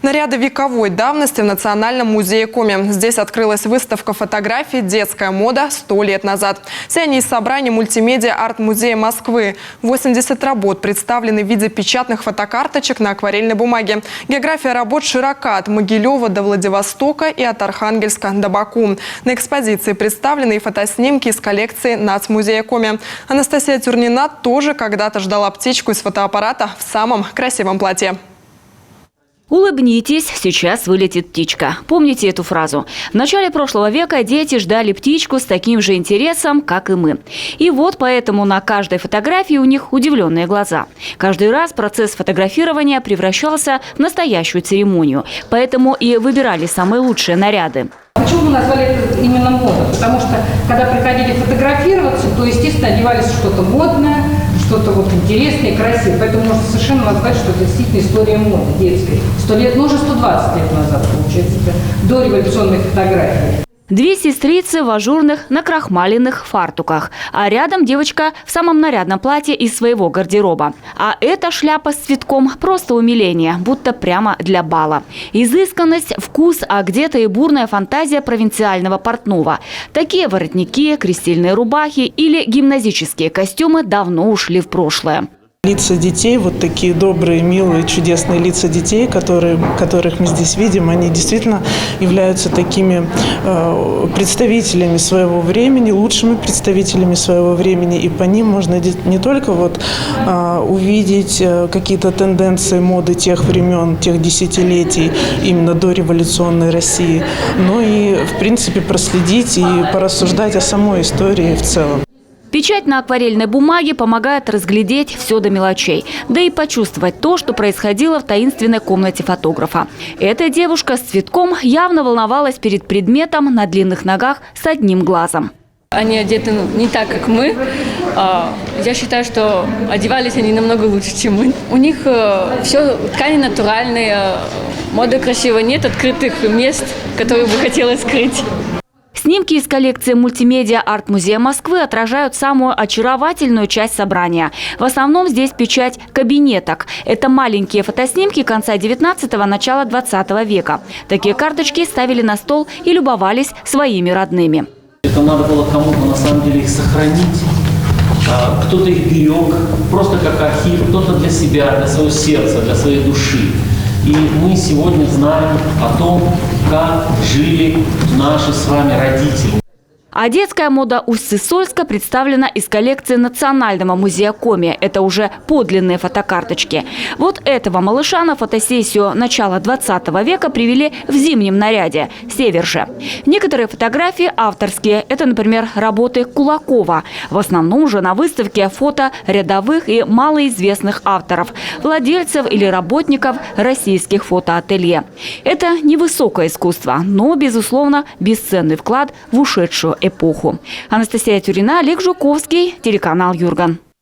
Наряды вековой давности в Национальном музее Коми. Здесь открылась выставка фотографий «Детская мода 100 лет назад». Все они из собрания мультимедиа арт-музея Москвы. 80 работ представлены в виде печатных фотокарточек на акварельной бумаге. География работ широка от Могилева до Владивостока и от Архангельска до Баку. На экспозиции представлены и фотоснимки из коллекции Нацмузея Коми. Анастасия Тюрнина тоже когда-то ждала птичку из фотоаппарата в самом красивом платье. Улыбнитесь, сейчас вылетит птичка. Помните эту фразу? В начале прошлого века дети ждали птичку с таким же интересом, как и мы. И вот поэтому на каждой фотографии у них удивленные глаза. Каждый раз процесс фотографирования превращался в настоящую церемонию. Поэтому и выбирали самые лучшие наряды. Почему мы назвали это именно мода? Потому что, когда приходили фотографироваться, то, естественно, одевались что-то модное, что-то вот интересное и красивое. Поэтому можно совершенно назвать, что это действительно история моды детской. 100 лет, ну уже 120 лет назад, получается, до революционной фотографии. Две сестрицы в ажурных накрахмаленных фартуках. А рядом девочка в самом нарядном платье из своего гардероба. А эта шляпа с цветком – просто умиление, будто прямо для бала. Изысканность, вкус, а где-то и бурная фантазия провинциального портного. Такие воротники, крестильные рубахи или гимназические костюмы давно ушли в прошлое. Лица детей, вот такие добрые, милые, чудесные лица детей, которых мы здесь видим, они действительно являются такими представителями своего времени, лучшими представителями своего времени. И по ним можно не только увидеть какие-то тенденции моды тех времен, тех десятилетий, именно до революционной России, но и, в принципе, проследить и порассуждать о самой истории в целом. Печать на акварельной бумаге помогает разглядеть все до мелочей, да и почувствовать то, что происходило в таинственной комнате фотографа. Эта девушка с цветком явно волновалась перед предметом на длинных ногах с одним глазом. Они одеты не так, как мы. Я считаю, что одевались они намного лучше, чем мы. У них все ткани натуральные, мода красивая, нет открытых мест, которые бы хотелось скрыть. Снимки из коллекции мультимедиа арт-музея Москвы отражают самую очаровательную часть собрания. В основном здесь печать кабинеток. Это маленькие фотоснимки конца 19-го, начала 20 века. Такие карточки ставили на стол и любовались своими родными. Это надо было кому-то на самом деле их сохранить. Кто-то их берег просто как архив, кто-то для себя, для своего сердца, для своей души. И мы сегодня знаем о том, как жили наши с вами родители. А детская мода Усть-Сысольска представлена из коллекции Национального музея Коми. Это уже подлинные фотокарточки. Вот этого малыша на фотосессию начала 20 века привели в зимнем наряде – «Север же». Некоторые фотографии авторские. Это, например, работы Кулакова. В основном же на выставке фото рядовых и малоизвестных авторов, владельцев или работников российских фотоателье. Это невысокое искусство, но, безусловно, бесценный вклад в ушедшую эпоху. Анастасия Тюрнина, Олег Жуковский, телеканал Юрган.